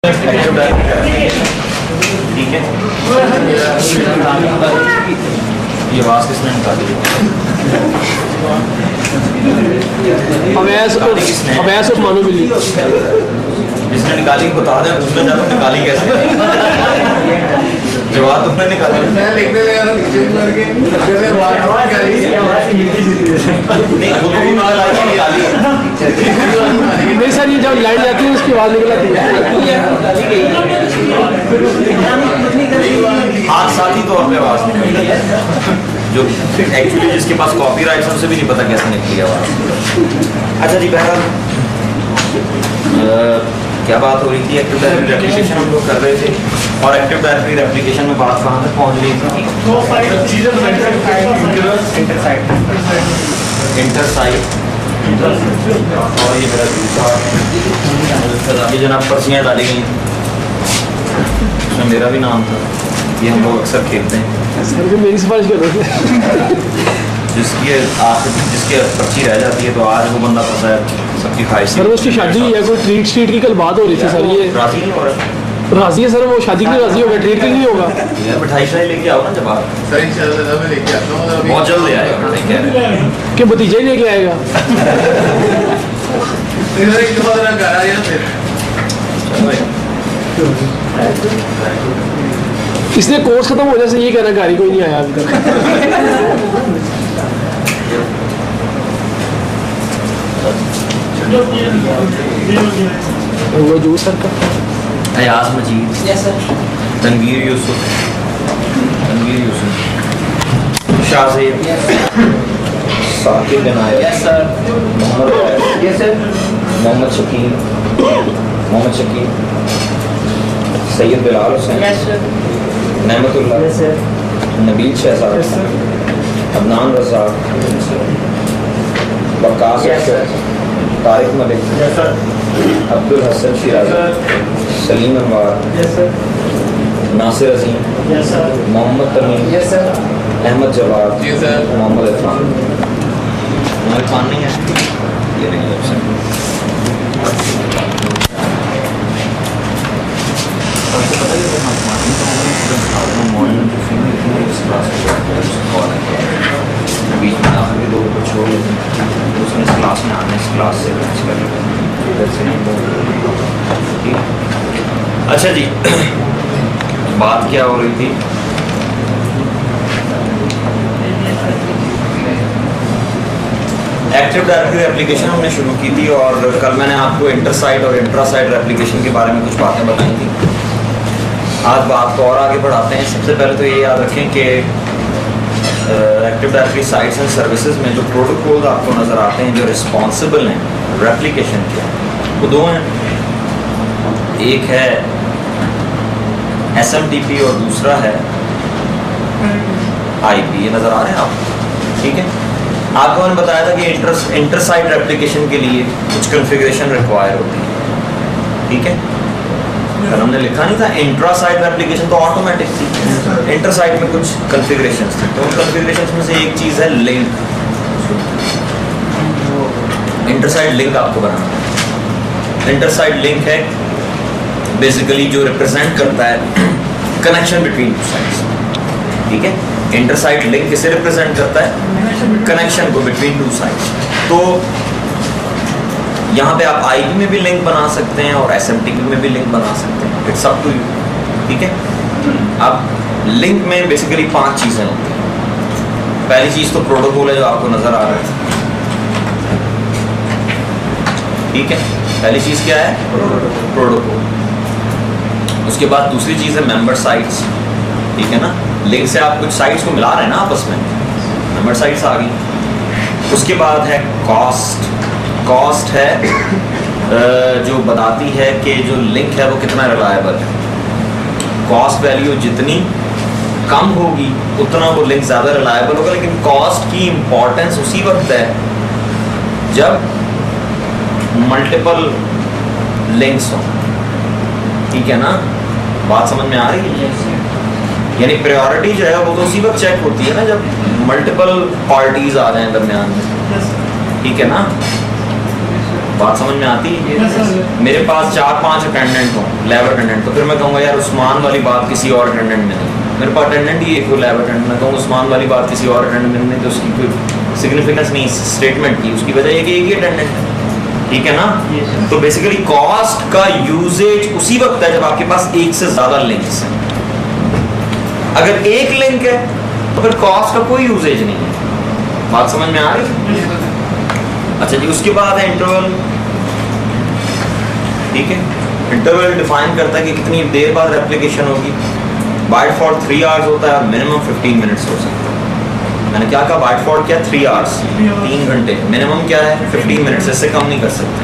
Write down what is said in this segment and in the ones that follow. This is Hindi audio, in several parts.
ठीक है, ये आवाज किसने निकाली? अवैस मानो मिली जिसने निकाली बता दें, उसने जाकर निकाली कैसे? जवाब तुमने निकाला। नहीं सर, ये जब लाइट जाती है उसकी आवाज निकल आती है। हाथ साथी तौर पे आवाज निकली है, जो एक्चुअली जिसके पास कॉपीराइट है उसे भी नहीं पता कैसे निकली आवाज। अच्छा जी, बहरहाल क्या बात हो रही थी? एक्टिव डायरेक्टरी एप्लीकेशन हम लोग कर रहे थे, और एक्टिव डायरेक्टरी एप्लीकेशन में बात कहाँ तक पहुँच रही थी? इंटरसाइट। और ये मेरा दूसरा, ये जनाब पर्चियाँ डाली गई, उसमें मेरा भी नाम था। ये हम लोग अक्सर खेलते हैं। सर जो मेरी सिफारिश कर रहे थे, जिसकी पर्ची रह जाती है तो आज वो बंदा फंसा है, सबकी ख्वाहिश। सर उसकी शादी हुई है, कोई ट्रीट स्ट्रीट की कल बात हो रही थी सर। ये राजी नहीं हो रहा? राजी है सर, वो शादी के लिए राजी होगा, ट्रीट के लिए नहीं होगा। यार मिठाई शाई लेके आओ ना, जब आप बहुत जल्द ले आएगा। कि भतीजा ही लेके आएगा। इसने कोर्स खत्म हो जाए से ये कहना गाड़ी कोई नहीं आया अभी तक। वो जूस सर का अयाज मजीद, तनवीर यूसुफ, शाहज़ेब, साकिब इनायत, मोहम्मद शकील, सैयद बिलाल हुसैन, नेमतुल्लाह, नबील शहजाद, अदनान रज़ाक, वकास अख्तर, तारिक मलिक, अब्दुल हसन शिराज़ी, सलीम अनवार, नासिर अज़ीम, मोहम्मद तमीम, अहमद जवाद, मोहम्मद इरफान। इरफान नहीं है, ये नहीं है ऑप्शन। आपको पता है बीच में आखिर के लोगों को छोड़ लेते हैं, तो उसने इस क्लास में आना, इस क्लास से मैच कर इधर से नहीं। अच्छा जी, बात क्या हो रही थी? एक्टिव डायरेक्टरी एप्लीकेशन हमने शुरू की थी, और कल मैंने आपको इंटरसाइट और इंट्रासाइट एप्लीकेशन के बारे में कुछ बातें बताई थी। आज बात को और आगे बढ़ाते हैं। सबसे पहले तो ये याद रखें कि active directory sites and services में जो प्रोटोकॉल आपको नज़र आते हैं जो रिस्पॉन्सिबल हैं रेप्लिकेशन के, वो दो हैं। एक है SMTP और दूसरा है IP। ये नज़र आ रहे हैं आपको? ठीक है। आपको मैंने बताया था कि इंटरसाइट रेप्लिकेशन के लिए कुछ कॉन्फ़िगरेशन रिक्वायर होती है। ठीक है, कल हमने लिखा नहीं था इंट्रासाइट रेप्लिकेशन तो ऑटोमेटिक थी, इंटरसाइट में कुछ कॉन्फ़िगरेशंस थे। तो उन कॉन्फ़िगरेशंस में से एक चीज़ है लिंक। इंटरसाइट लिंक आपको बनाना है। इंटरसाइट लिंक है बेसिकली जो रिप्रेजेंट करता है कनेक्शन बिटवीन टू साइड्स। ठीक है, इंटरसाइट लिंक किसे रिप्रेजेंट करता है? कनेक्शन को बिटवीन टू साइड्स। तो यहाँ पे आप IP में भी लिंक बना सकते हैं और SMTP में भी लिंक बना सकते हैं, इट्स अप टू यू। ठीक है, अब लिंक में बेसिकली 5 चीज़ें होती हैं। पहली चीज़ तो प्रोटोकॉल है जो आपको नज़र आ रहा है। ठीक है, पहली चीज़ क्या है? प्रोटोकॉल। उसके बाद दूसरी चीज़ है मेंबर साइट्स। ठीक है ना, लिंक से आप कुछ साइट्स को मिला रहे हैं ना आपस में, मेंबर साइट्स आ गई। उसके बाद है कॉस्ट। कॉस्ट है जो बताती है कि जो लिंक है वो कितना रिलायबल है। कॉस्ट वैल्यू जितनी कम होगी उतना वो लिंक ज़्यादा रिलायबल होगा। लेकिन कॉस्ट की इम्पोर्टेंस उसी वक्त है जब मल्टीपल लिंक्स हों। ठीक है ना, बात समझ में आ रही है? यानी प्रायोरिटी जो है वो तो उसी वक्त चेक होती है ना जब मल्टीपल पार्टीज आ जाएं दरमियान में। ठीक है ना, बात समझ में आती है? मेरे पास 4-5 अटेंडेंट हो, लैब अटेंडेंट, तो फिर मैं कहूँगा यार उस्मान वाली बात किसी और अटेंडेंट में नहीं, मेरे पास अटेंडेंट ही एक हो लैब अटेंडेंट, मैं कहूँ उस्मान वाली बात किसी और अटेंडेंट में नहीं, तो उसकी कोई सिग्निफिकेंस नहीं स्टेटमेंट की, उसकी वजह ये कि एक ही अटेंडेंट है, ठीक है ना? तो बेसिकली कॉस्ट का यूजेज उसी वक्त है जब आपके पास एक से ज्यादा लिंक्स हैं। अगर एक लिंक है तो फिर कॉस्ट का कोई यूजेज नहीं है। बात समझ में आ रही है? अच्छा जी, उसके बाद है इंटरवल, ठीक है? इंटरवल डिफाइन करता है कि कितनी देर बाद रेप्लिकेशन होगी। बाय डिफॉल्ट 3 आवर्स होता है और मिनिमम 15 मिनट्स हो सकता है। मैंने क्या कहा? बाय डिफॉल्ट क्या? 3 आवर्स, 3 घंटे। मिनिमम क्या है? 15 मिनट्स, इससे कम नहीं कर सकते।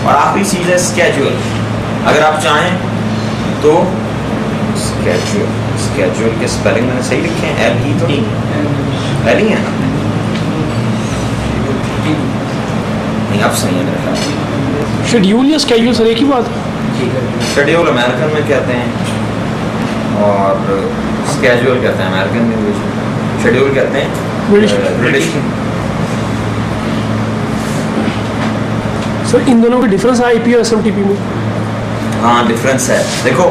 और आखिरी चीज है स्केड्यूल। अगर आप चाहें तो स्केड्यूल, स्केड्यूल के स्पेलिंग मैंने सही लिखे हैं? एल ही तो एल ही है ना? नहीं, अब सही है मेरे ख्याल। शेड्यूल या स्केड्यूल सर एक ही बात है? शेड्यूल अमेरिकन में कहते हैं और स्केड्यूल कहते हैं अमेरिकन में, शेड्यूल कहते हैं ब्रिटिश। सर इन दोनों का डिफरेंस है आईपी और एसएमटीपी में? हाँ डिफरेंस है। देखो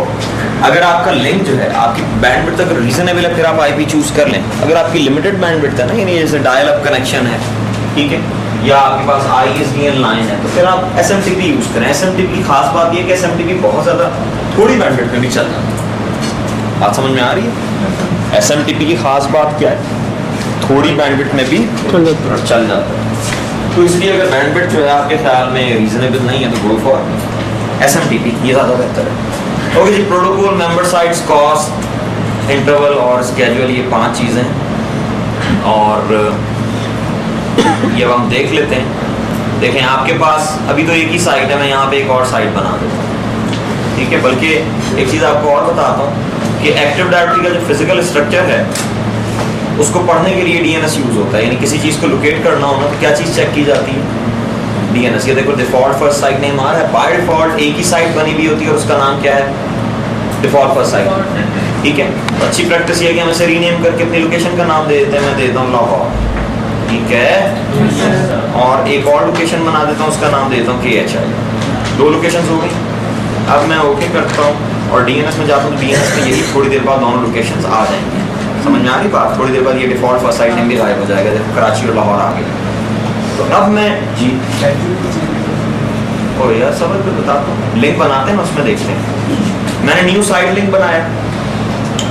अगर आपका लिंक जो है आपकी बैंडविड्थ अगर रीजनेबल है फिर आप आईपी चूज कर लें। अगर आपकी लिमिटेड बैंडविड्थ है ना, यानी जैसे डायल अप कनेक्शन है, ठीक है, या आपके पास ISDN लाइन है, तो फिर आप SMTP यूज करें। SMTP की खास बात ये है कि SMTP बहुत ज़्यादा थोड़ी बैंडविड्थ में भी चल जाता है। बात समझ में आ रही है? SMTP की खास बात क्या है? थोड़ी बैंडविड्थ में भी चल जाता है। तो इसलिए अगर बैंडविड्थ जो है आपके ख्याल में रीजनेबल नहीं है तो गो फॉर SMTP, ये ज़्यादा बेहतर है। ओके जी, protocol, member sites, cost, interval और स्केड्यूल, ये 5 चीज़ें। और ये अब हम देख लेते हैं। देखें आपके पास अभी तो एक ही साइट है, मैं यहाँ पे एक और साइट बना देता हूँ, ठीक है? बल्कि एक चीज़ आपको और बताता हूँ कि एक्टिव डायरेक्टरी का जो फिजिकल स्ट्रक्चर है उसको पढ़ने के लिए DNS यूज़ होता है। यानी किसी चीज़ को लोकेट करना हो ना तो क्या चीज़ चेक की जाती है? DNS। ये देखो डिफॉल्ट फर्स्ट साइट नेम आ रहा है, बाय डिफॉल्ट एक ही साइट बनी हुई होती है और उसका नाम क्या है? डिफॉल्ट फर्स्ट साइट, ठीक है? तो अच्छी प्रैक्टिस ये है कि हम इसे रीनेम करके अपनी लोकेशन का नाम दे देते हैं। मैं देता हूँ लाहौर, ठीक है, और एक और लोकेशन बना देता हूँ, उसका नाम देता हूँ KHI। 2 लोकेशंस हो गई। अब मैं ओके करता हूँ और DNS में जाता हूँ, तो DNS में यही थोड़ी देर बाद दोनों लोकेशंस आ जाएंगे। समझ में आ रही बात? थोड़ी देर बाद ये डिफॉल्ट फर्स्ट साइट नेम भी गायब हो जाएगा, जैसे कराची और लाहौर आ गया। तो अब मैं जी ओ यार सब कुछ बताता हूँ। लिंक बनाते हैं ना, उसमें देखते हैं। मैंने न्यू साइट लिंक बनाया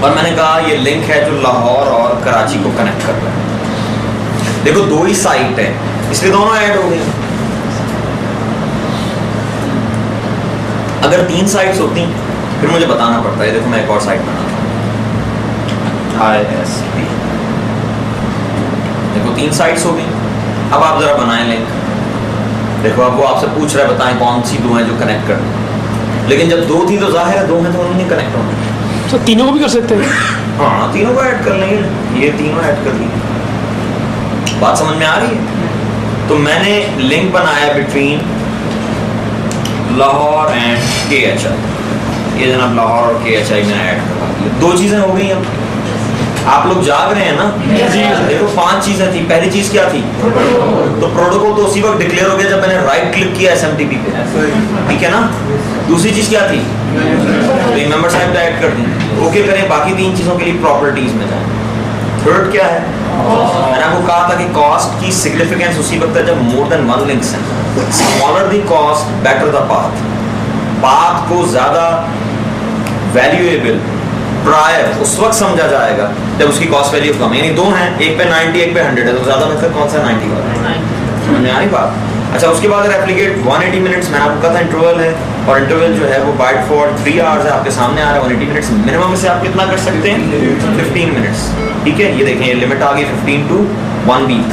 और मैंने कहा ये लिंक है जो लाहौर और कराची को कनेक्ट कर रहा है। देखो 2 ही साइट है इसलिए दोनों ऐड हो गए। अगर 3 साइट्स होती फिर मुझे बताना पड़ता है। देखो मैं एक और साइट बनाता हूँ, ISP। देखो 3 साइट्स हो गई। अब आप जरा बनाएं लिंक। देखो अब वो आपसे पूछ रहा है बताएं कौन सी 2 हैं जो कनेक्ट कर दें। लेकिन जब 2 थी तो जाहिर है 2 हैं तो उन्होंने नहीं कनेक्ट होना। तो तीनों को भी कर सकते हैं? हाँ तीनों को ऐड कर लेंगे, ये तीनों ऐड कर लेंगे। बात समझ में आ रही है? तो मैंने लिंक बनाया बिटवीन लाहौर एंड KHI। ये जनाब लाहौर और KHI मैंने ऐड करवा दिया। 2 चीजें हो गई। अब आप लोग जाग रहे हैं ना? जी। देखो 5 चीजें थी। पहली चीज क्या थी? तो प्रोटोकॉल तो उसी वक्त डिक्लेयर हो गया जब मैंने राइट क्लिक किया SMTP पे, ठीक है ना? दूसरी चीज क्या थी? तो ये मेंबर साइट ऐड कर दी, ओके करें। बाकी 3 चीजों के लिए प्रॉपर्टीज में जाएं। थर्ड क्या है? मैंने आपको कहा था कि कॉस्ट की सिग्निफिकेंस उसी वक्त है जब मोर देन 1 लिंक्स हैं। Smaller the cost better the path. Path को ज्यादा वैल्यूएबल प्रायर उस वक्त समझा जाएगा जब उसकी कॉस्ट वैल्यू कम है। यानी 2 हैं, एक पे 90 एक पे 100 है, तो ज्यादा बेहतर कौन सा? 90 वाला। समझ में आ रही बात? अच्छा उसके बाद रेप्लिकेट 180 मिनट्स। मैंने आपको कहा था इंटरवल है, और इंटरवल जो है वो बाय डिफॉल्ट 3 आवर्स है, आपके सामने आ रहा है 180 मिनट्स। मिनिमम से आप कितना कर सकते हैं? 15 मिनट्स, ठीक है? ये देखें लिमिट आ गई 15 to 1 week।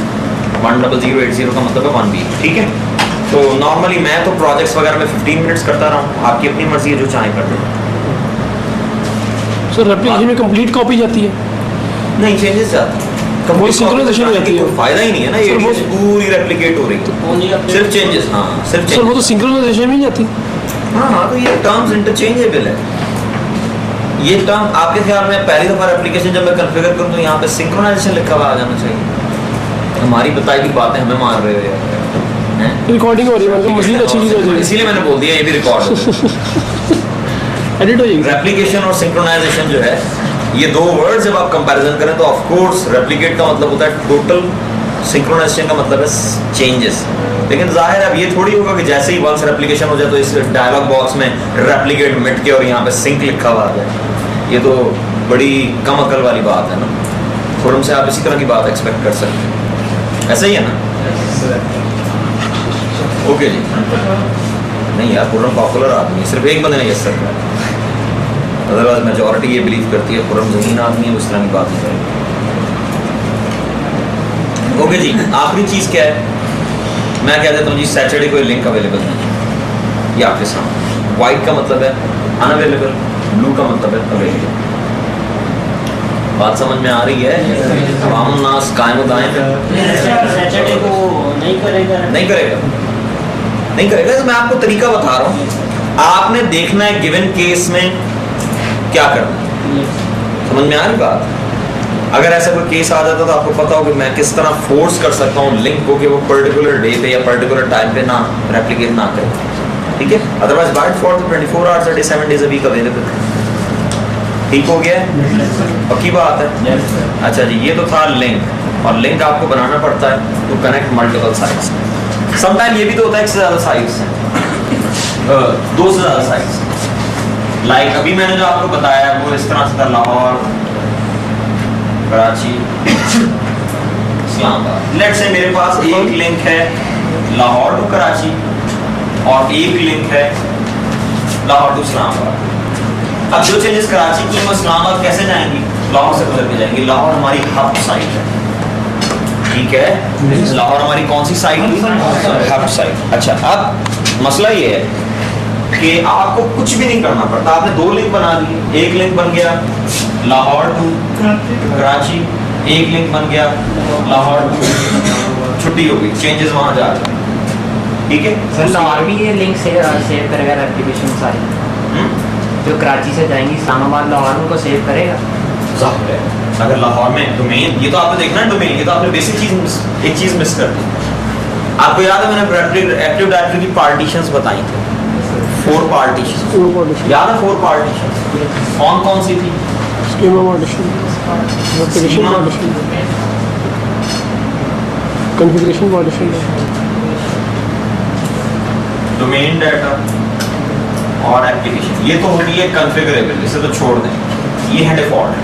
10080 का मतलब है 1 week, ठीक है? तो नॉर्मली मैं तो प्रोजेक्ट्स वगैरह में 15 मिनट्स करता रहा हूँ, आपकी अपनी मर्जी है, जो चाहे कर दो। सर रेप्लिकेशन में कंप्लीट कॉपी जाती है? नहीं, चेंजेस जाती है। वो सिंक्रोनाइजेशन हो जाती है। कोई फायदा ही नहीं है ना, ये पूरी रेप्लिकेट हो रही है, सिर्फ चेंजेस। हाँ सिर्फ सर वो तो सिंक्रोनाइजेशन में ही जाती। हाँ तो ये टर्म्स इंटरचेंजेबल है। ये टर्म आपके ख्याल में पहली दफा एप्लीकेशन जब मैं कॉन्फ़िगर करूं तो यहाँ पे सिंक्रोनाइजेशन लिखा हुआ आ जाना चाहिए। हमारी बताई हुई बातें हमें मार रहे हो यार। रिकॉर्डिंग हो रही है, मतलब मजीद अच्छी चीज़ हो जाएगी, इसीलिए मैंने बोल दिया ये भी रिकॉर्ड हो एडिट हो जाएगी। रेप्लिकेशन और सिंक्रोनाइजेशन जो है, ये दो वर्ड जब आप कंपैरिजन करें तो ऑफ कोर्स रेप्लिकेट का मतलब होता है टोटल, सिंक्रोनाइजेशन का मतलब है चेंजेस। लेकिन जाहिर अब ये थोड़ी होगा कि जैसे ही वंस रेप्लिकेशन हो जाए तो इस डायलॉग बॉक्स में रेप्लिकेट मिट के और यहाँ पे सिंक लिखा हुआ आ जाए। ये तो बड़ी कम अकल वाली बात है ना। खुरम से आप इसी तरह की बात एक्सपेक्ट कर सकते हैं, ऐसा ही है ना? ओके जी। नहीं यार, खुरम पॉपुलर आदमी है, सिर्फ एक बंदे ने यस सर किया, अदरवाइज मेजोरिटी ये बिलीव करती है खुरम ज़हीन आदमी है, उस तरह की बात नहीं करेगी। ओके जी, आखिरी चीज़ क्या है, मैं कह देता हूँ जी सैटरडे को लिंक अवेलेबल नहीं है, ये आपके सामने। वाइट का मतलब है अनअवेलेबल, ब्लू का मतलब है अवेलेबल। बात समझ में आ रही है? तमाम नास कायम दाएं सैटरडे को नहीं करेगा, नहीं करेगा, नहीं करेगा। तो मैं आपको तरीका बता रहा हूँ, आपने देखना है गिवन केस में क्या करना है। समझ में आ रही बात? अगर ऐसा कोई केस आ जाता तो आपको पता हो कि मैं किस तरह फोर्स कर सकता हूँ लिंक को कि वो पर्टिकुलर डे पे या पर्टिकुलर टाइम पे ना रेप्लिकेट ना करे, ठीक है? Otherwise by default 24 hours a day 7 days a week available. ठीक हो गया? पक्की बात है? अच्छा जी, ये तो था लिंक, और लिंक आपको बनाना पड़ता है to connect multiple sites. Sometime ये भी तो होता है एक से ज़्यादा साइट्स हैं, 2 से ज़्यादा साइट्स। लाइक अभी मैंने जो आपको बताया वो इस तरह से था, लाहौर, कराची, इस्लामाबाद। लेट्स से मेरे पास एक लिंक है लाहौर टू कराची और एक लिंक है लाहौर टू इस्लामाबाद। अब जो चेंजेस कराची की वो इस्लामाबाद कैसे जाएंगी? लाहौर से गुजर के जाएंगी। लाहौर हमारी हब साइट है, ठीक है? लाहौर हमारी कौन सी साइट? Hub site. अच्छा, अब मसला ये है कि आपको कुछ भी नहीं करना पड़ता, आपने 2 लिंक बना दिए। एक लिंक बन गया लाहौर टू कराची, एक लिंक बन गया लाहौर टू, छुट्टी हो गई, चेंजेस वहां जा रहे हैं, ठीक है? सर लाहौर भी ये लिंक सेव करेगा रेप्लिकेशन सारी, जो कराची से जाएंगी इस्लामाबाद, लाहौर उनको सेव करेगा। जाहिर है, अगर लाहौर में डोमेन, ये तो आपको देखना है डोमेन, ये तो आपने बेसिक चीज एक चीज मिस कर दी। आपको याद है मैंने एक्टिव डायरेक्टरी की पार्टीशंस बताई थी, 4 पार्टीशन, याद है 4 पार्टीशन कौन कौन सी थी? Schema partition, replication partition, configuration partition, domain data और एप्लीकेशन। ये तो होती है कॉन्फ़िगरेबल, इसे तो छोड़ दें, ये है डिफॉल्ट।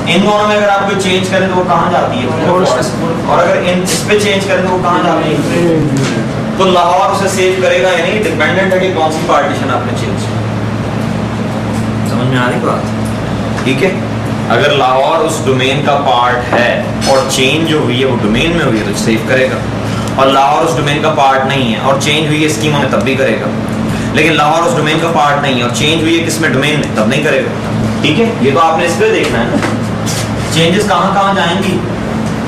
इन दोनों में अगर आप कोई चेंज करें तो वो कहाँ जाती है? और अगर इन इस पे चेंज करें तो वो कहाँ जाती है? तो लाहौर उसे सेव करेगा, यानी डिपेंडेंट है कि कौन सी पार्टीशन आपने चेंज की। समझ में आ रही बात? ठीक है, अगर लाहौर उस डोमेन का पार्ट है और चेंज जो हुई है वो डोमेन में हुई है तो सेव करेगा, और लाहौर उस डोमेन का पार्ट नहीं है और चेंज हुई है स्कीमा में तब भी करेगा। लेकिन लाहौर उस डोमेन का पार्ट नहीं है और चेंज हुई है किसमें? डोमेन में, तब नहीं करेगा। ठीक है, ये तो आपने इस पर देखना है ना, चेंजेस कहाँ कहाँ जाएंगी।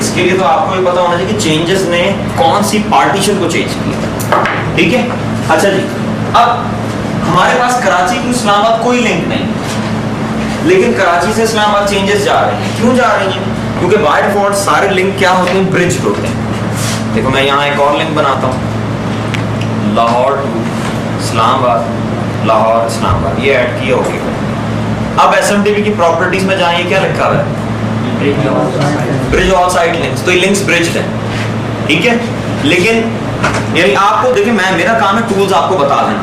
इसके लिए तो आपको ये पता होना चाहिए कि चेंजेस ने कौन सी पार्टीशन को चेंज किया। ठीक है, अच्छा जी, अब हमारे पास कराची टू इस्लामाबाद कोई लिंक नहीं, लेकिन कराची से इस्लामाबाद चेंजेस जा रहे हैं। क्यों जा रही हैं? क्योंकि बाय डिफॉल्ट सारे लिंक क्या होते हैं? ब्रिज होते हैं। देखो मैं यहाँ एक और लिंक बनाता हूँ, लाहौर टू इस्लामाबाद, लाहौर इस्लामाबाद, ये ऐड किया हो गया। अब एसएमटीपी की प्रॉपर्टीज में जाइए, क्या लिखा हुआ है? Bridge all side links. तो ये लिंक्स ब्रिज है, ठीक है। लेकिन यानी आपको देखिए, मेरा काम है टूल्स आपको बता देना।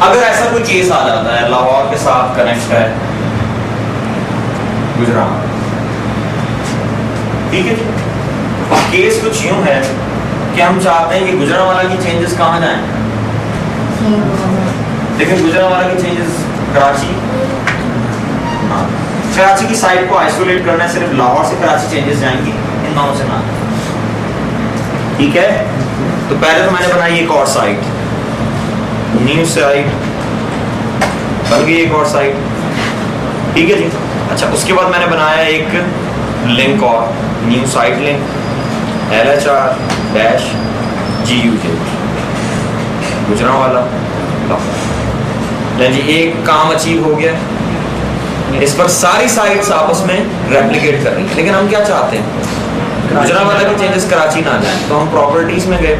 अगर ऐसा कोई केस आ जाता है लाहौर के साथ कनेक्ट है गुजरात, ठीक है, अब केस कुछ यूं है कि हम चाहते हैं कि गुजरांवाला की चेंजेस कहाँ जाएं, लेकिन गुजरांवाला की चेंजेस कराची, कराची की साइड को आइसोलेट करना है, सिर्फ लाहौर से कराची चेंजेस जाएंगी, इन दोनों से ना। ठीक है, तो पहले तो मैंने बनाई एक और साइट, न्यू साइट बन गई, एक और साइट, ठीक है जी। अच्छा, उसके बाद मैंने बनाया एक लिंक और, new site link LHR-GUJ Gujranwala. जी, एक काम अचीव हो गया। इस पर सारी साइट्स आपस में रेप्लिकेट कर रही हैं, लेकिन हम क्या चाहते हैं? गुजरांवाला के चेंजेस कराची ना जाए तो हम प्रॉपर्टीज में गए,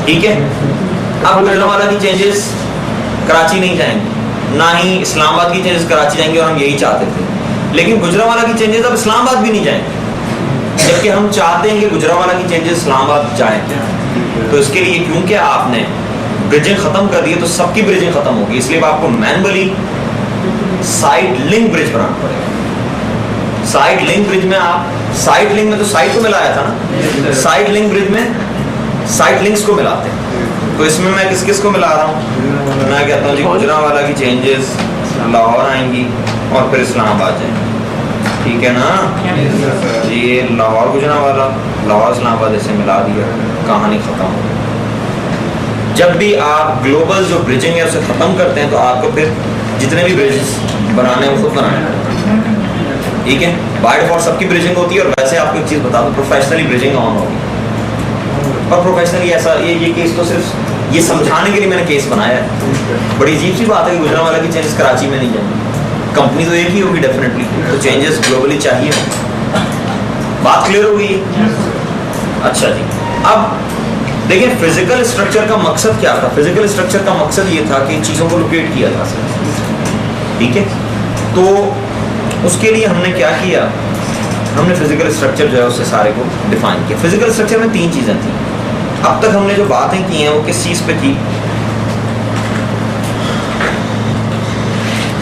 ठीक है। अब गुजरांवाला की चेंजेस कराची नहीं जाएंगे, ना ही इस्लामाबाद की चेंजेस कराची जाएंगे, और हम यही चाहते थे। लेकिन गुजरांवाला की चेंजेस अब इस्लामाबाद भी नहीं जाएंगे, जबकि हम चाहते हैं कि गुजरांवाला की चेंजेस इस्लामाबाद जाएं। तो इसके लिए क्योंकि आपने ब्रिजिंग खत्म कर दी है तो सबकी ब्रिजिंग खत्म होगी, इसलिए आपको मैनुअली साइड लिंक ब्रिज बनाना पड़ेगा। साइड लिंक ब्रिज में आप साइड लिंक में तो साइड को मिलाया था ना, साइड लिंक ब्रिज में साइड लिंक्स को मिलाते हैं। तो इसमें मैं किस किस को मिला रहा हूँ, मैं कहता हूँ जी गुजरांवाला की चेंजेस लाहौर आएंगी और फिर इस्लामाबाद जाएंगी, ठीक है ना जी। ये लाहौर गुजरांवाला, लाहौर इस्लामाबाद ऐसे मिला दिया, कहानी खत्म हो गई। जब भी आप ग्लोबल जो ब्रिजिंग है उसे खत्म करते हैं तो आपको फिर जितने भी ब्रिजेस बनाने हैं वो खुद बनाने पड़ते हैं, ठीक है। बाय डिफॉल्ट सबकी ब्रिजिंग होती है, और वैसे आपको एक चीज़ बता दूं, प्रोफेशनली ब्रिजिंग ऑन होगी। और प्रोफेशनली ऐसा ये केस तो सिर्फ ये समझाने के लिए मैंने केस बनाया है। बड़ी अजीब सी बात है कि गुजरांवाला की चेंजेस कराची में नहीं जाएंगी, कंपनी तो एक ही होगी डेफिनेटली, तो चेंजेस ग्लोबली चाहिए। बात क्लियर हो गई? अच्छा जी, अब देखिए फिजिकल स्ट्रक्चर का मकसद क्या था। फिजिकल स्ट्रक्चर का मकसद ये था कि चीज़ों को लोकेट किया जा सके, ठीक है। तो उसके लिए हमने क्या किया, हमने फिजिकल स्ट्रक्चर जो है उससे सारे को डिफाइन किया। फिजिकल स्ट्रक्चर में 3 चीज़ें थी। अब तक हमने जो बातें की हैं वो किस चीज़ पे थी,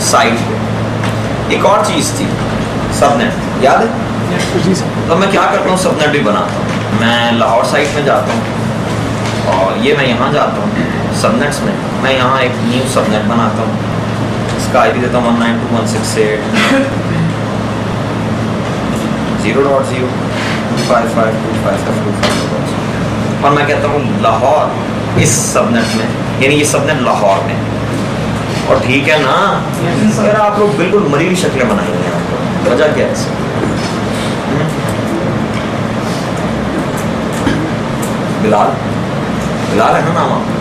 साइड पे। एक और चीज़ थी सबनेट, याद है? जी सर। तो मैं क्या करता हूँ, सबनेट भी बनाता हूँ। मैं लाहौर साइट में जाता हूँ और ये मैं यहाँ जाता हूँ सबनेट्स में, मैं यहाँ एक न्यू सबनेट बनाता हूँ, इसका आईपी देता हूँ 192.168.0.05525 और मैं कहता हूँ लाहौर इस सबनेट में, यानी ये सबनेट लाहौर में। और ठीक है ना यार, आप लोग बिल्कुल मरी हुई शक्लें बनाएंगे, आपको वजह क्या है? बिलाल, बिलाल है ना नाम आपका?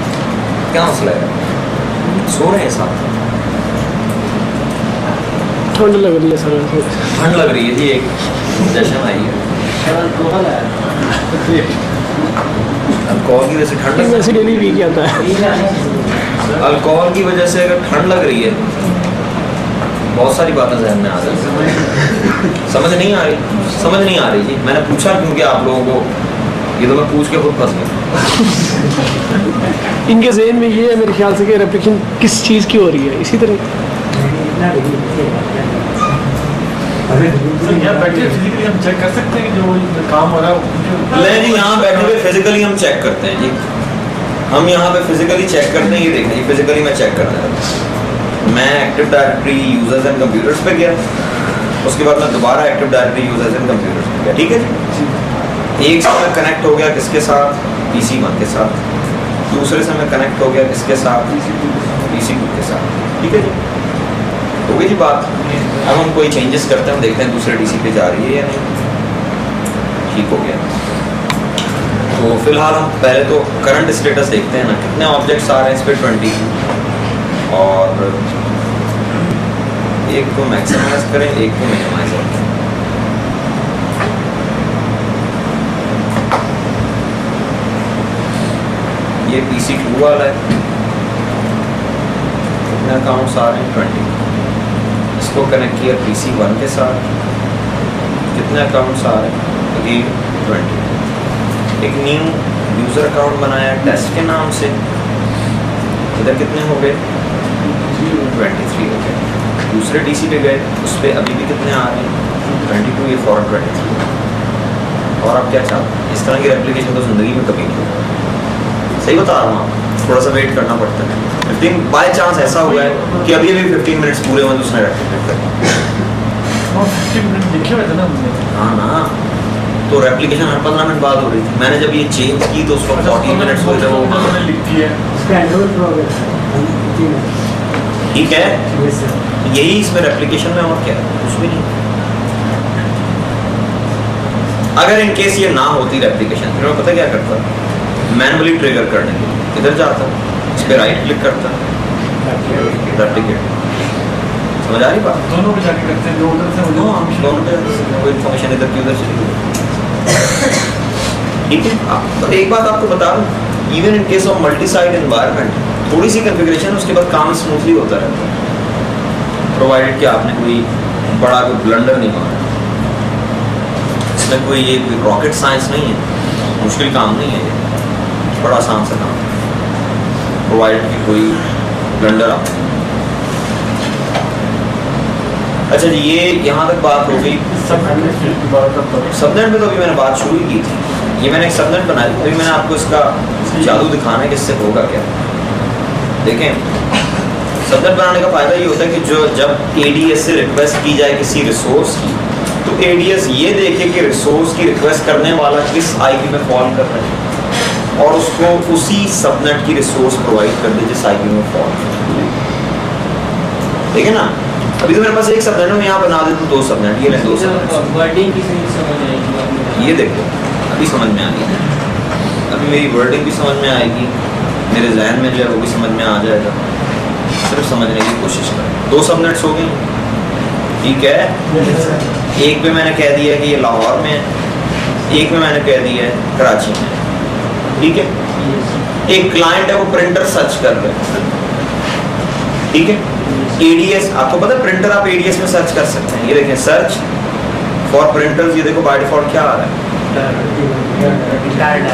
क्या मसला है? सो रहे हैं साथ? ठंड लग रही है सर। ठंड लग रही है जी, एक जश्न आई है। अल्कोहल की वजह से ठंड, वैसे डेली पी के आता है। अल्कोहल की वजह से अगर ठंड लग रही है, बहुत सारी बातें जहन में आ रही, समझ नहीं आ रही जी। मैंने पूछा क्योंकि आप लोगों को, ये तो मैं पूछ के खुद फंस गया। इनके ज़हन में ये है मेरे ख्याल से कि रेप्लिकेशन किस चीज़ की हो रही है, इसी तरह यहाँ बैठे फिजिकली हम चेक कर सकते हैं कि जो काम हो रहा है। ले जी, यहाँ बैठे हुए फिजिकली हम चेक करते हैं जी, हम यहाँ पे फिजिकली चेक करते हैं। ये देखें जी, फिजिकली मैं चेक करता हूँ। मैं active directory users and computers पे गया, उसके बाद मैं दोबारा active directory users and computers पे गया, ठीक है जी। एक से मैं कनेक्ट हो गया किसके साथ, PC1 के साथ। दूसरे से मैं कनेक्ट हो गया किसके साथ, PC2 के साथ, ठीक है जी। हो गई जी बात। अब हम कोई चेंजेस करते हैं, देखते हैं दूसरे DC पे जा रही है या नहीं। ठीक हो गया। तो फिलहाल हम पहले तो करंट स्टेटस देखते हैं ना, कितने ऑब्जेक्ट्स आ रहे हैं इस पर 20, और एक को मैक्सिमाइज करें, एक को मिनिमाइज करें। ये PC2 वाला है, कितने अकाउंट्स आ रहे हैं 20। इसको कनेक्ट किया PC1 के साथ, कितने अकाउंट्स आ रहे हैं अगेन 20। एक न्यू यूज़र अकाउंट बनाया टेस्ट के नाम से, इधर कितने हो गए 23 हो गए। दूसरे DC पे गए, उस पर अभी भी कितने आ रहे हैं 22, ये फॉर 23। और आप क्या चाहते हैं, इस तरह की रेप्लिकेशन तो ज़िंदगी में कभी नहीं होगा। सही बता रहा हूँ आप, थोड़ा सा वेट करना पड़ता है। 15 बाय चांस ऐसा हुआ है कि अभी 15 मिनट्स पूरे हुए तो उसने रेप्लिकेट कर दिया। 15 मिनट लिखे हुए थे ना हमने। हाँ ना, तो रेप्लिकेशन हर 15 मिनट बाद हो रही थी। मैंने जब ये चेंज की तो उस वक्त 40 मिनट्स हुए थे वो। मैंने लिखी है ठीक है, यही इसमें रेप्लिकेशन में और क्या है, कुछ भी नहीं। अगर इन केस ये ना होती रेप्लिकेशन, फिर मैं पता क्या करता, मैनुअली ट्रिगर करने के लिए इधर जाता, इस पर राइट क्लिक करता, रेप्लिकेट, समझ आ रही बात? दोनों पे जाके करते हैं, जो उधर से मुझे हाँ, दोनों पे कोई इन्फॉर्मेशन इधर की उधर चली गई। ठीक है, तो एक बात आपको बता दूं, even in case of multi site environment थोड़ी सी कॉन्फ़िगरेशन उसके बाद काम स्मूथली होता रहता है, प्रोवाइडेड कि आपने कोई बड़ा कोई ब्लंडर नहीं मारा। इसमें कोई ये रॉकेट साइंस नहीं है, मुश्किल काम नहीं है, ये बड़ा आसान सा काम है, प्रोवाइडेड कि कोई ब्लंडर आप। अच्छा जी, ये यहाँ तक बात हो गई सबनेट में। तो अभी मैंने बात शुरू ही की थी, ये मैंने एक सबनेट बनाई, अभी मैंने आपको इसका जादू दिखाना है कि इससे होगा क्या। देखें, सबनेट बनाने का फ़ायदा ये होता है कि जो जब एडीएस से रिक्वेस्ट की जाए किसी रिसोर्स की, तो एडीएस ये देखे कि रिसोर्स की रिक्वेस्ट करने वाला किस आईपी में फॉल कर रहा है और उसको उसी सबनेट की रिसोर्स प्रोवाइड कर दे जिस आईपी में फॉल कर रहा है। ठीक है ना? अभी तो मेरे पास एक सबनेट है, मैं यहाँ बना देता हूँ 2 सबनेट। ये ले 2 सबनेट, वर्डिंग की समझ आएगी। ये देखो अभी समझ में आ गई, अभी मेरी वर्डिंग भी समझ में आएगी, मेरे जहन में जो है वो भी समझ में आ जाएगा। सिर्फ समझने की कोशिश करें। 2 सबनेट्स हो गई, ठीक है। एक पे मैंने कह दिया कि ये लाहौर में है, एक में मैंने कह दिया है कराची में, ठीक है। एक क्लाइंट है, वो प्रिंटर सर्च कर रहे हैं, ठीक है। एडीएस आपको पता है, प्रिंटर आप एडीएस में सर्च कर सकते हैं। ये देखें, सर्च फॉर प्रिंटर्स, ये देखो बाय डिफॉल्ट क्या आ रहा है,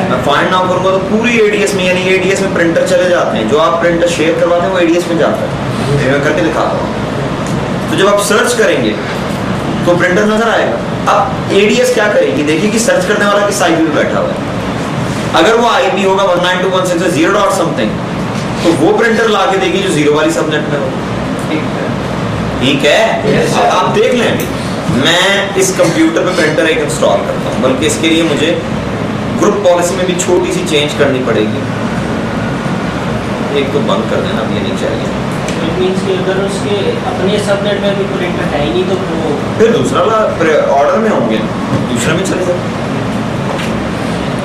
मैं फाइंड नाउ करूंगा तो पूरी एडीएस में, यानी एडीएस में प्रिंटर चले जाते हैं, जो आप प्रिंटर शेयर करवाते हैं वो एडीएस में जाता है। मैं करके दिखाता हूँ। तो जब आप सर्च करेंगे तो प्रिंटर नजर आएगा। अब एडीएस क्या करेगी, देखिए कि सर्च करने वाला किस आईपी में बैठा हुआ है। अगर वो आईपी होगा 192.168 डॉट समथिंग, तो वो प्रिंटर ला के देगी जो 0 वाली सबनेट में हो। ठीक है, अब आप देख लें, अभी मैं इस कंप्यूटर पे प्रिंटर एक इंस्टॉल करता हूँ, बल्कि इसके लिए मुझे ग्रुप पॉलिसी में भी छोटी सी चेंज करनी पड़ेगी। एक तो बंद कर देना, अब ये नहीं चाहिए। इट मींस कि अगर उसके अपने सबनेट में भी प्रिंटर है ही नहीं तो वो फिर दूसरा ऑर्डर में होंगे, दूसरे में चले जाए।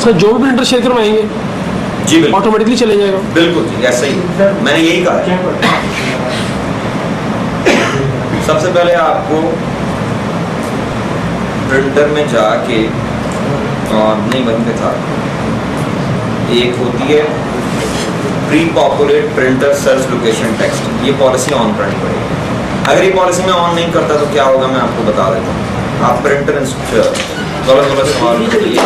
सर जो भी प्रिंटर शेयर करवाएंगे जी बिल्कुल, ऑटोमेटिकली चले जाएगा। बिल्कुल जी, ऐसा ही मैंने यही कहा है। सबसे पहले आपको प्रिंटर में जाके, और नहीं बंद था, एक होती है pre populate printer search location text, ये पॉलिसी ऑन करनी पड़ेगी। अगर ये पॉलिसी में ऑन नहीं करता तो क्या होगा मैं आपको बता देता हूँ। आप प्रिंटर गलत सवाल करिए।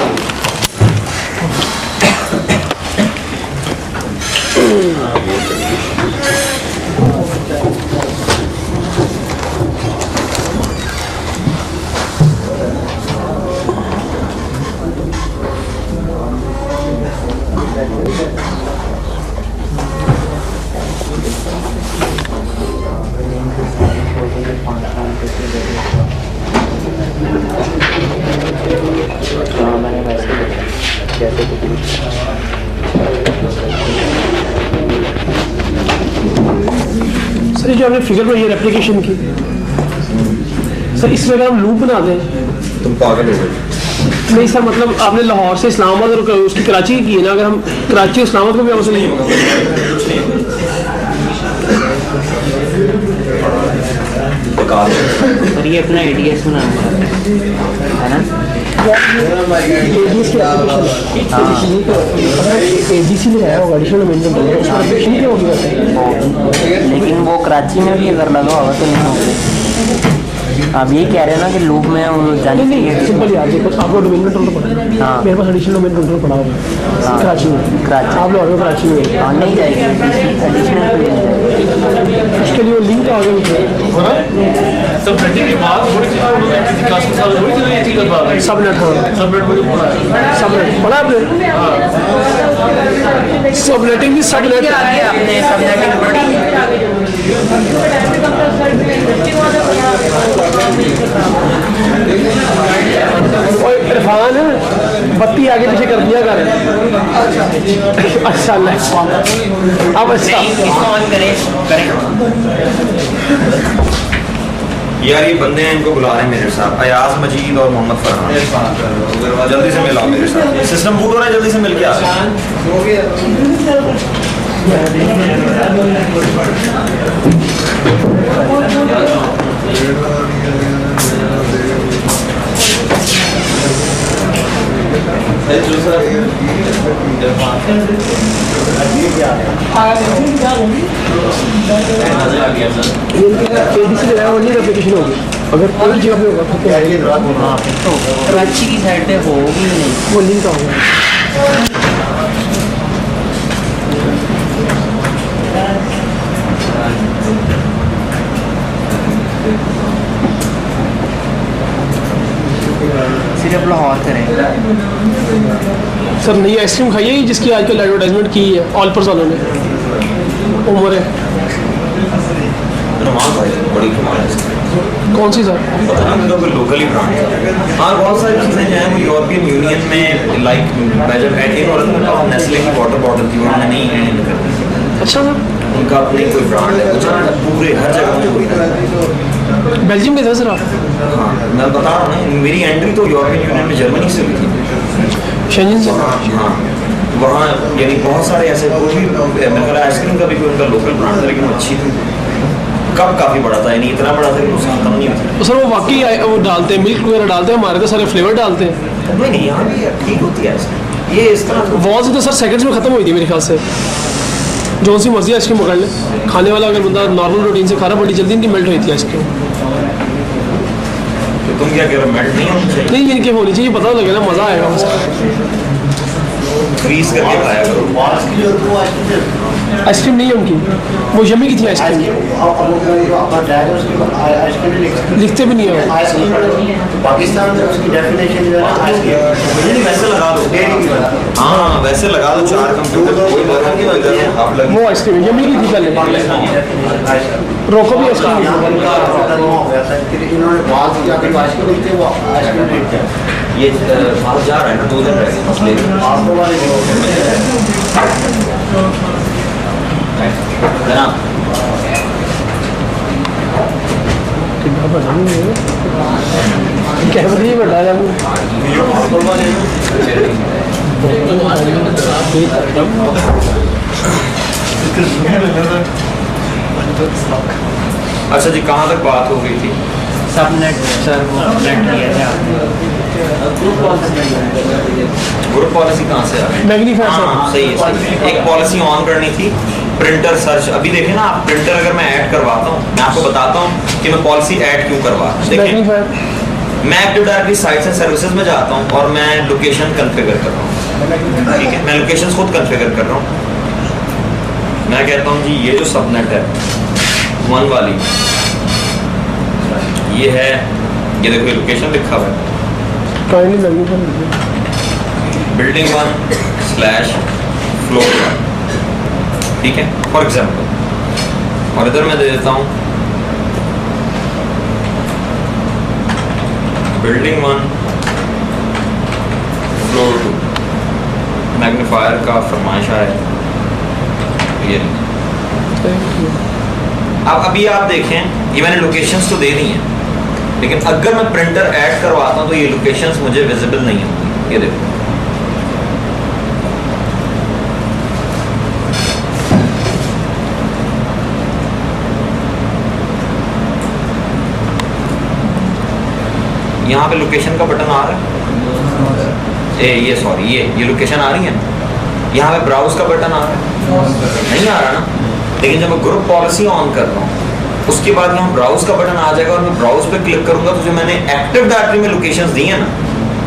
मैंने वैसे जैसे सर जो आपने फिगर में ये रेप्लिकेशन की, सर इसमें अगर हम लूप बना दें, तुम पागल हो गए। नहीं सर, मतलब आपने लाहौर से इस्लामाबाद और उसकी कराची की है ना, अगर हम कराची इस्लामाबाद को भी हमसे नहीं होगा। और ये अपना एडीएस बनाना है ना, एडीसी में आया होगा, एडिशनल अमेंडमेंट होगा, उसका रेप्लिकेशन क्या होगी? लेकिन वो कराची में भी अगर लगा होगा तो नहीं होगा। आप यही कह रहे हैं ना कि लूप में वो जाने नहीं नहीं, सिंपल यार देखो, आपको डोमेन कंट्रोल पड़ा है, हाँ। मेरे पास एडिशनल डोमेन कंट्रोल पड़ा होगा हाँ। कराची में, कराची। आप लोग कराची में, हाँ, नहीं जाएगी एडिशनल पे नहीं जाएगी। उसके लिए वो लिंक आ गया सब बैठने के बाद थोड़ी सी किसी क्लास के साथ थोड़ी सी ये चीज़ बात है। सबनेट। हाँ, सबनेट मुझे पड़ा है। सबनेट पढ़ा आपने? सबनेटिंग की सबनेट आपने सबनेटिंग पढ़ी? और इरफान बत्ती आगे पीछे कर दिया कर। अच्छा अब अच्छा ऑन करें यार ये बंदे हैं, इनको बुला रहे हैं मेरे साथ, अयाज मजीद और मोहम्मद फरहान। जल्दी से मिलाओ मेरे साथ, सिस्टम बूट हो रहा है, जल्दी से मिल के आ। नजर आ गया सर। ADC लगाया ओनली एप्लीकेशन होगी, अगर कोई जगह पे होगा तो हाँ फिर तो कराची की साइड पे होगी नहीं। वो लिंक का होगा। सिर्फ लाहौर करें। सर नई आइसक्रीम खाई है जिसकी आजकल एडवर्टाइजमेंट की है ऑलपर्स वालों ने, उम्र है रुमाल भाई बड़ी कमाल है इसकी। कौन सी सर? पता नहीं उनका कोई लोकल ही ब्रांड है। हाँ बहुत सारी चीज़ें जो हैं वो यूरोपियन यूनियन में लाइक मैं जब एटीन और नेस्ले की वाटर बॉटल थी उन्होंने नहीं एंड कर दी। अच्छा सर, उनका अपनी कोई ब्रांड है कुछ पूरे हर जगह में पूरी तरह। बेल्जियम में था सर आप? हाँ मैं बता रहा हूँ ना, मेरी एंट्री तो यूरोपियन यूनियन में जर्मनी से हुई थी। शेंजन से? हाँ वहाँ यानी बहुत सारे ऐसे वो भी मेरे ख्याल आइसक्रीम का भी कोई उनका लोकल ब्रांड था लेकिन वो अच्छी थी। कप काफ़ी बड़ा था, यानी इतना बड़ा था कि उसका खत्म नहीं होता। तो सर वो वाकई वो डालते हैं, मिल्क वगैरह डालते हैं, हमारे तो सारे फ्लेवर डालते हैं। नहीं यहाँ भी ठीक होती है आइसक्रीम ये इस तरह। वॉल से तो सर सेकंड्स में ख़त्म हुई थी मेरे ख्याल से, जो सी मर्जी आइसक्रीम पकड़ ले, खाने वाला अगर बंदा नॉर्मल रूटीन से खा रहा बड़ी जल्दी इनकी मेल्ट हुई थी आइसक्रीम। तो तुम क्या कह रहे हो मेल्ट नहीं होनी चाहिए? नहीं इनकी होनी चाहिए, पता लगे ना, मज़ा आएगा उसका। फ्रीज करके खाया करो। आइसक्रीम नहीं है उनकी, वो यमी की थी आइसक्रीम, लिखते भी नहीं है वो। पाकिस्तान में उसकी डेफिनेशन जो है ना नहीं वैसे लगा दो। हाँ वैसे लगा दो, 4 कंप्यूटर कोई लगा के इधर आप लगे। वो आइसक्रीम यमी की थी पहले, रोको भी आइसक्रीम की थी। इन्होंने बात किया कि आइसक्रीम लिखते वो आइसक्रीम लिखते हैं ये बाहर जा रहा है ना 2 दिन रह गए मसले। जनाब कैमरे ही बता रहा हूँ। अच्छा जी कहाँ तक बात हो गई थी? सब नेट सर वो नेट लिया था आपने। ग्रुप पॉलिसी कहाँ से आ गई? मैग्नीफायर हाँ सर, सही है सही है। एक पॉलिसी ऑन करनी थी, प्रिंटर सर्च। अभी देखें ना आप, प्रिंटर अगर मैं ऐड करवाता हूँ, मैं आपको बताता हूँ कि मैं पॉलिसी ऐड क्यों करवा। देखें मैग्नीफायर मैं active directory sites and services में जाता हूँ और मैं लोकेशन कॉन्फ़िगर कर रहा हूँ। ठीक है मैं लोकेशन खुद कॉन्फ़िगर कर रहा हूँ। मैं कहता हूँ जी ये जो सबनेट है 1 वाली, ये है, ये देखो ये लोकेशन लिखा हुआ है काइंडली मैग्नीफायर। बिल्डिंग 1/फ्लोर 1। ठीक है फॉर एग्जाम्पल, और इधर मैं दे देता हूँ बिल्डिंग 1 फ्लोर 2। मैग्नीफायर का फरमाइश है ये। अब अभी आप देखें ये मैंने लोकेशंस तो दे दी हैं, लेकिन अगर मैं प्रिंटर ऐड करवाता हूँ तो ये लोकेशंस मुझे विजिबल नहीं होंगी। ये देखो यहाँ पे लोकेशन का बटन आ रहा है, ये सॉरी ये लोकेशन आ रही है। यहाँ पे ब्राउज का बटन आ रहा है, नहीं आ रहा ना। लेकिन जब मैं ग्रुप पॉलिसी ऑन कर रहा हूँ उसके बाद यहाँ ब्राउज का बटन आ जाएगा और मैं ब्राउज पे क्लिक करूंगा तो जो मैंने एक्टिव डायरेक्टरी में लोकेशंस दी है ना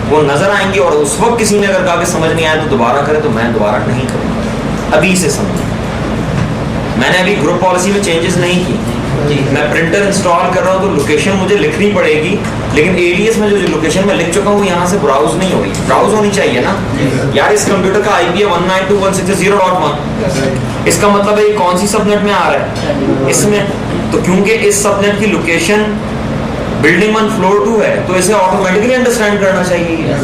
वो नजर आएंगी। और उस वक्त किसी ने अगर कहा कि समझ नहीं आया तो दोबारा करें, तो मैं दोबारा नहीं करूँगा। अभी इसे समझें, मैंने अभी ग्रुप पॉलिसी में चेंजेस नहीं की। मैं प्रिंटर इंस्टॉल कर रहा हूँ तो लोकेशन मुझे लिखनी पड़ेगी, लेकिन एलियस में जो लोकेशन मैं लिख चुका हूँ यहाँ से ब्राउज नहीं होगी। ब्राउज होनी चाहिए ना यार। इस कंप्यूटर का IP है 192.168.0.1। इसका मतलब है ये कौन सी सबनेट में आ रहा है इसमें, तो क्योंकि इस सबनेट की लोकेशन बिल्डिंग 1 फ्लोर 2 है तो इसे ऑटोमेटिकली अंडरस्टैंड करना चाहिए।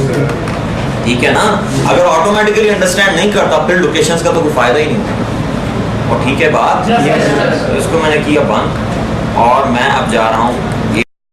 ठीक है ना, अगर ऑटोमेटिकली अंडरस्टैंड नहीं करता फिर लोकेशंस का तो कोई फायदा ही नहीं। और ठीक है बात, इसको मैंने किया बंद और मैं अब जा रहा हूँ